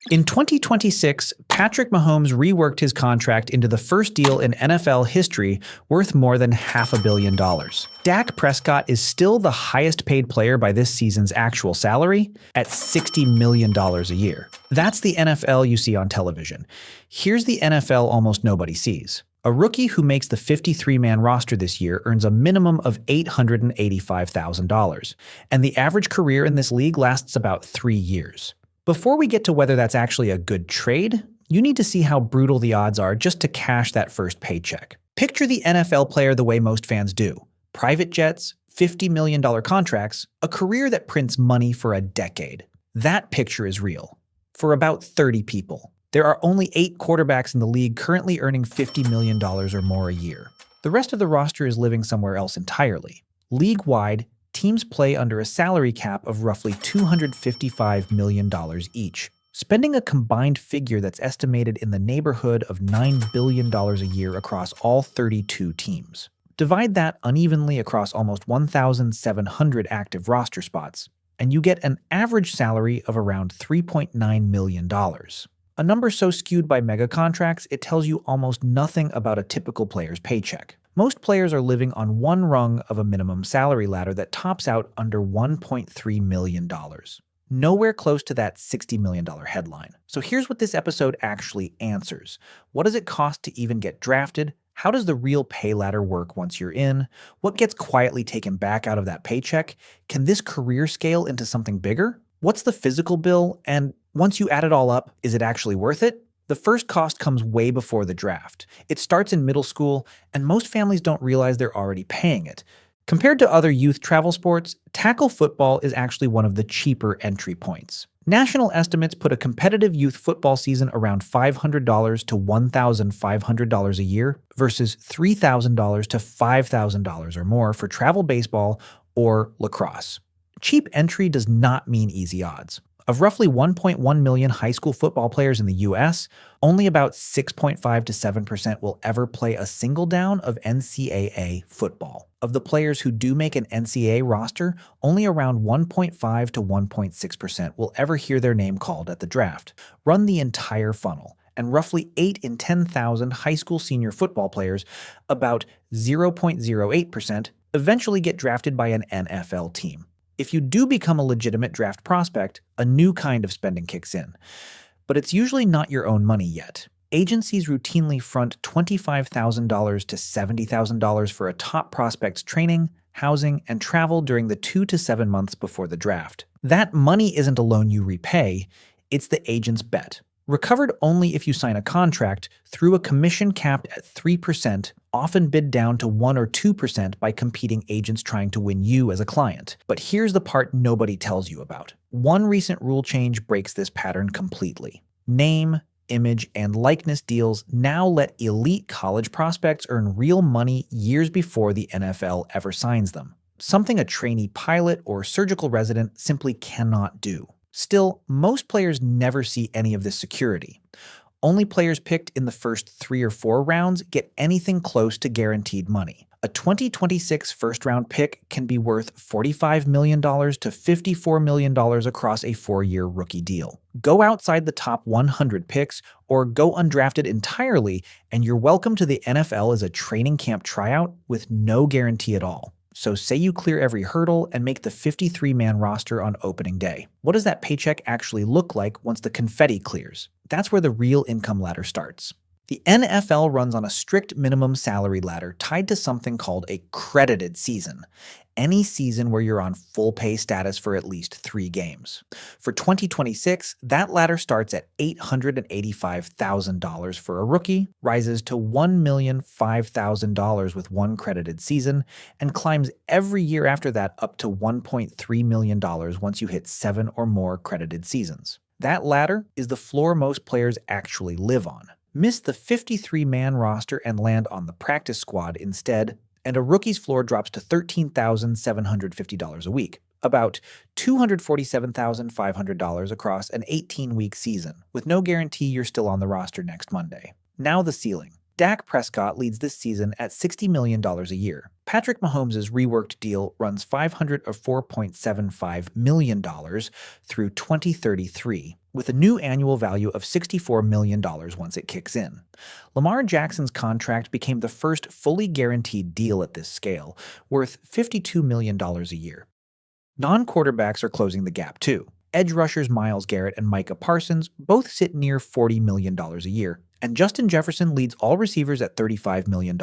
In 2026, Patrick Mahomes reworked his contract into the first deal in NFL history worth more than $500 million. Dak Prescott is still the highest paid player by this season's actual salary at $60 million a year. That's the NFL you see on television. Here's the NFL almost nobody sees. A rookie who makes the 53-man roster this year earns a minimum of $885,000, and the average career in this league lasts about 3 years. Before we get to whether that's actually a good trade, you need to see how brutal the odds are just to cash that first paycheck. Picture the NFL player the way most fans do. Private jets, $50 million contracts, a career that prints money for a decade. That picture is real. For about 30 people. There are only 8 quarterbacks in the league currently earning $50 million or more a year. The rest of the roster is living somewhere else entirely. League-wide, teams play under a salary cap of roughly $255 million each, spending a combined figure that's estimated in the neighborhood of $9 billion a year across all 32 teams. Divide that unevenly across almost 1,700 active roster spots, and you get an average salary of around $3.9 million. A number so skewed by mega contracts, it tells you almost nothing about a typical player's paycheck. Most players are living on one rung of a minimum salary ladder that tops out under $1.3 million. Nowhere close to that $60 million headline. So here's what this episode actually answers. What does it cost to even get drafted? How does the real pay ladder work once you're in? What gets quietly taken back out of that paycheck? Can this career scale into something bigger? What's the physical bill? And once you add it all up, is it actually worth it? The first cost comes way before the draft. It starts in middle school, and most families don't realize they're already paying it. Compared to other youth travel sports, tackle football is actually one of the cheaper entry points. National estimates put a competitive youth football season around $500 to $1,500 a year versus $3,000 to $5,000 or more for travel baseball or lacrosse. Cheap entry does not mean easy odds. Of roughly 1.1 million high school football players in the US, only about 6.5 to 7% will ever play a single down of NCAA football. Of the players who do make an NCAA roster, only around 1.5 to 1.6% will ever hear their name called at the draft. Run the entire funnel, and roughly 8 in 10,000 high school senior football players, about 0.08%, eventually get drafted by an NFL team. If you do become a legitimate draft prospect, a new kind of spending kicks in. But it's usually not your own money yet. Agencies routinely front $25,000 to $70,000 for a top prospect's training, housing, and travel during the 2 to 7 months before the draft. That money isn't a loan you repay, it's the agent's bet. Recovered only if you sign a contract through a commission capped at 3%, often bid down to 1 or 2% by competing agents trying to win you as a client. But here's the part nobody tells you about. One recent rule change breaks this pattern completely. Name, image, and likeness deals now let elite college prospects earn real money years before the NFL ever signs them. Something a trainee pilot or surgical resident simply cannot do. Still, most players never see any of this security. Only players picked in the first 3 or 4 rounds get anything close to guaranteed money. A 2026 first-round pick can be worth $45 million to $54 million across a 4-year rookie deal. Go outside the top 100 picks or go undrafted entirely, and you're welcome to the NFL as a training camp tryout with no guarantee at all. So say you clear every hurdle and make the 53-man roster on opening day. What does that paycheck actually look like once the confetti clears? That's where the real income ladder starts. The NFL runs on a strict minimum salary ladder tied to something called a credited season. Any season where you're on full pay status for at least 3 games. For 2026, that ladder starts at $885,000 for a rookie, rises to $1,005,000 with 1 credited season, and climbs every year after that up to $1.3 million once you hit 7 or more credited seasons. That ladder is the floor most players actually live on. Miss the 53-man roster and land on the practice squad instead, and a rookie's floor drops to $13,750 a week, about $247,500 across an 18-week season, with no guarantee you're still on the roster next Monday. Now the ceiling. Dak Prescott leads this season at $60 million a year. Patrick Mahomes' reworked deal runs $504.75 million through 2033. with a new annual value of $64 million once it kicks in. Lamar Jackson's contract became the first fully guaranteed deal at this scale, worth $52 million a year. Non-quarterbacks are closing the gap too. Edge rushers Myles Garrett and Micah Parsons both sit near $40 million a year, and Justin Jefferson leads all receivers at $35 million.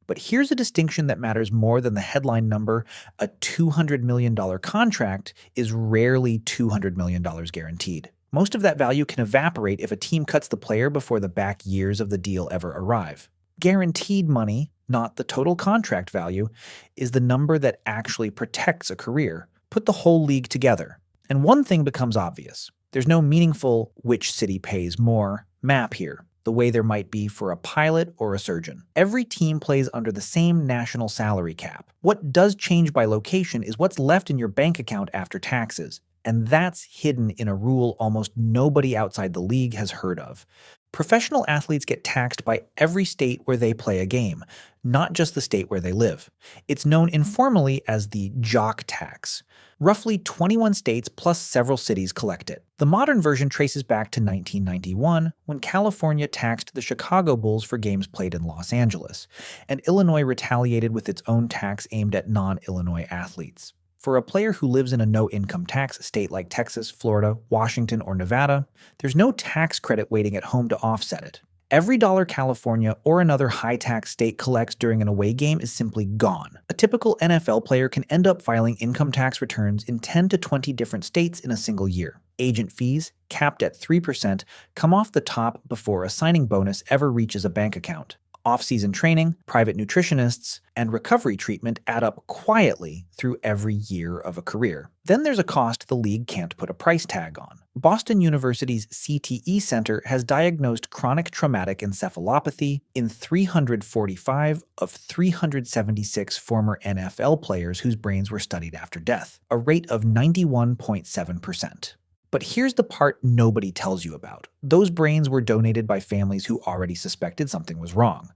But here's a distinction that matters more than the headline number. A $200 million contract is rarely $200 million guaranteed. Most of that value can evaporate if a team cuts the player before the back years of the deal ever arrive. Guaranteed money, not the total contract value, is the number that actually protects a career. Put the whole league together, and one thing becomes obvious. There's no meaningful which city pays more map here, the way there might be for a pilot or a surgeon. Every team plays under the same national salary cap. What does change by location is what's left in your bank account after taxes, and that's hidden in a rule almost nobody outside the league has heard of. Professional athletes get taxed by every state where they play a game, not just the state where they live. It's known informally as the jock tax. Roughly 21 states plus several cities collect it. The modern version traces back to 1991, when California taxed the Chicago Bulls for games played in Los Angeles, and Illinois retaliated with its own tax aimed at non-Illinois athletes. For a player who lives in a no-income tax state like Texas, Florida, Washington, or Nevada, there's no tax credit waiting at home to offset it. Every dollar California or another high-tax state collects during an away game is simply gone. A typical NFL player can end up filing income tax returns in 10 to 20 different states in a single year. Agent fees, capped at 3%, come off the top before a signing bonus ever reaches a bank account. Off-season training, private nutritionists, and recovery treatment add up quietly through every year of a career. Then there's a cost the league can't put a price tag on. Boston University's CTE Center has diagnosed chronic traumatic encephalopathy in 345 of 376 former NFL players whose brains were studied after death, a rate of 91.7%. But here's the part nobody tells you about. Those brains were donated by families who already suspected something was wrong.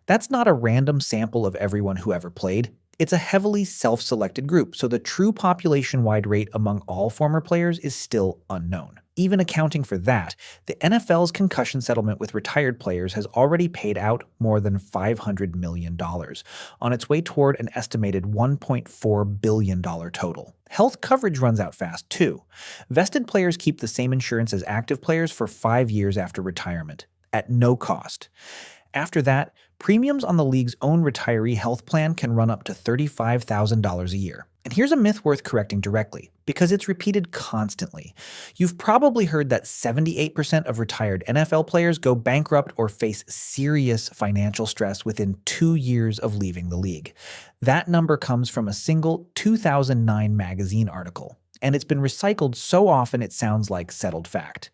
That's not a random sample of everyone who ever played. It's a heavily self-selected group, so the true population-wide rate among all former players is still unknown. Even accounting for that, the NFL's concussion settlement with retired players has already paid out more than $500 million, on its way toward an estimated $1.4 billion total. Health coverage runs out fast, too. Vested players keep the same insurance as active players for 5 years after retirement, at no cost. After that, premiums on the league's own retiree health plan can run up to $35,000 a year. And here's a myth worth correcting directly, because it's repeated constantly. You've probably heard that 78% of retired NFL players go bankrupt or face serious financial stress within 2 years of leaving the league. That number comes from a single 2009 magazine article, and it's been recycled so often it sounds like settled fact.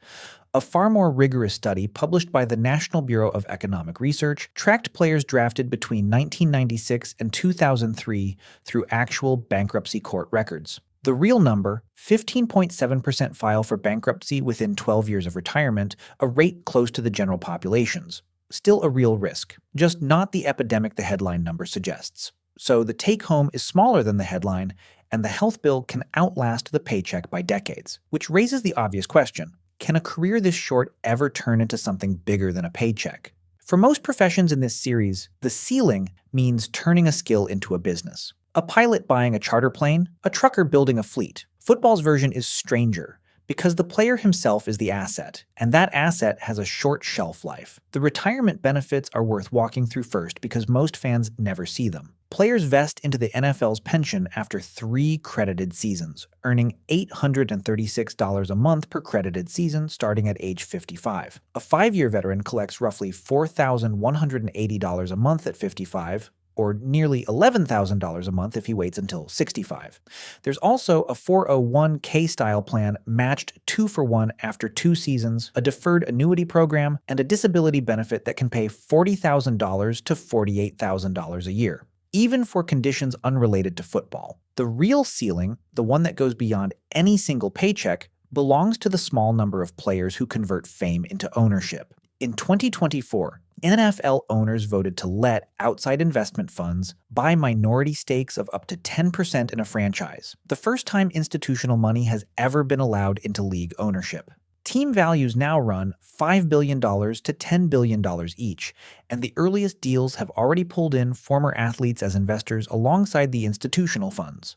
A far more rigorous study published by the National Bureau of Economic Research tracked players drafted between 1996 and 2003 through actual bankruptcy court records. The real number, 15.7% file for bankruptcy within 12 years of retirement, a rate close to the general population's. Still a real risk, just not the epidemic the headline number suggests. So the take-home is smaller than the headline, and the health bill can outlast the paycheck by decades, which raises the obvious question. Can a career this short ever turn into something bigger than a paycheck? For most professions in this series, the ceiling means turning a skill into a business. A pilot buying a charter plane, a trucker building a fleet. Football's version is stranger, because the player himself is the asset, and that asset has a short shelf life. The retirement benefits are worth walking through first because most fans never see them. Players vest into the NFL's pension after 3 credited seasons, earning $836 a month per credited season starting at age 55. A 5-year veteran collects roughly $4,180 a month at 55, or nearly $11,000 a month if he waits until 65. There's also a 401k-style plan matched 2-for-1 after 2 seasons, a deferred annuity program, and a disability benefit that can pay $40,000 to $48,000 a year, even for conditions unrelated to football. The real ceiling, the one that goes beyond any single paycheck, belongs to the small number of players who convert fame into ownership. In 2024, NFL owners voted to let outside investment funds buy minority stakes of up to 10% in a franchise, the first time institutional money has ever been allowed into league ownership. Team values now run $5 billion to $10 billion each, and the earliest deals have already pulled in former athletes as investors alongside the institutional funds.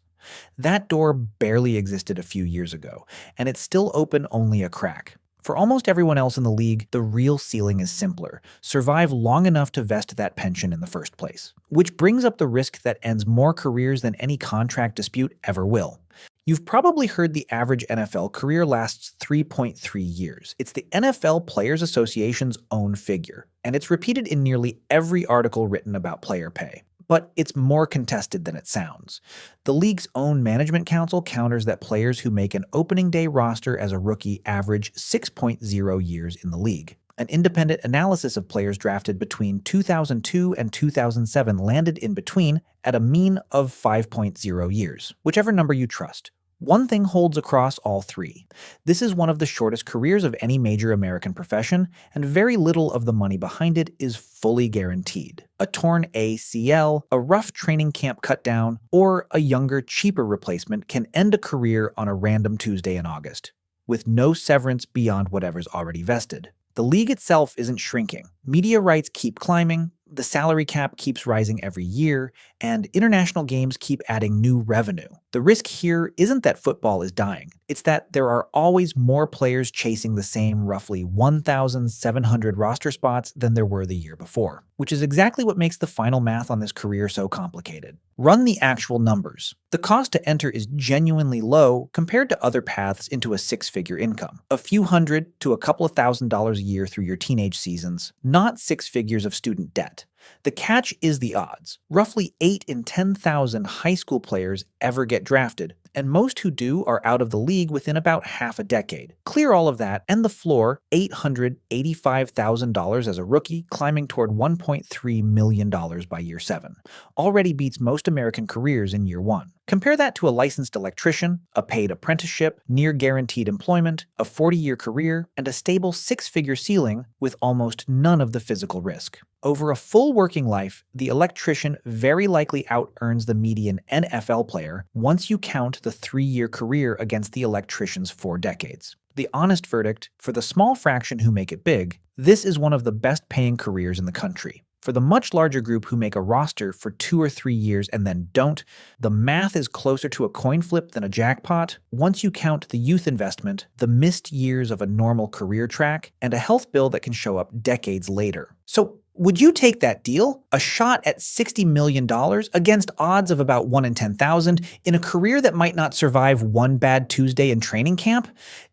That door barely existed a few years ago, and it's still open only a crack. For almost everyone else in the league, the real ceiling is simpler: survive long enough to vest that pension in the first place. Which brings up the risk that ends more careers than any contract dispute ever will. You've probably heard the average NFL career lasts 3.3 years. It's the NFL Players Association's own figure, and it's repeated in nearly every article written about player pay. But it's more contested than it sounds. The league's own management council counters that players who make an opening day roster as a rookie average 6.0 years in the league. An independent analysis of players drafted between 2002 and 2007 landed in between at a mean of 5.0 years, whichever number you trust. One thing holds across all three. This is one of the shortest careers of any major American profession, and very little of the money behind it is fully guaranteed. A torn ACL, a rough training camp cutdown, or a younger, cheaper replacement can end a career on a random Tuesday in August, with no severance beyond whatever's already vested. The league itself isn't shrinking. Media rights keep climbing, the salary cap keeps rising every year, and international games keep adding new revenue. The risk here isn't that football is dying. It's that there are always more players chasing the same roughly 1,700 roster spots than there were the year before, which is exactly what makes the final math on this career so complicated. Run the actual numbers. The cost to enter is genuinely low compared to other paths into a six-figure income. A few hundred to a couple of $1,000s a year through your teenage seasons, not six figures of student debt. The catch is the odds. Roughly 8 in 10,000 high school players ever get drafted, and most who do are out of the league within about half a decade. Clear all of that, and the floor, $885,000 as a rookie, climbing toward $1.3 million by year 7, already beats most American careers in year 1. Compare that to a licensed electrician, a paid apprenticeship, near-guaranteed employment, a 40-year career, and a stable six-figure ceiling with almost none of the physical risk. Over a full working life, the electrician very likely out-earns the median NFL player once you count the 3-year career against the electrician's 4 decades. The honest verdict, for the small fraction who make it big, this is one of the best-paying careers in the country. For the much larger group who make a roster for 2 or 3 years and then don't, the math is closer to a coin flip than a jackpot once you count the youth investment, the missed years of a normal career track, and a health bill that can show up decades later. So, would you take that deal? A shot at $60 million against odds of about 1 in 10,000 in a career that might not survive one bad Tuesday in training camp?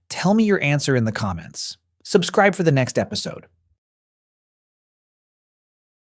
Tell me your answer in the comments. Subscribe for the next episode.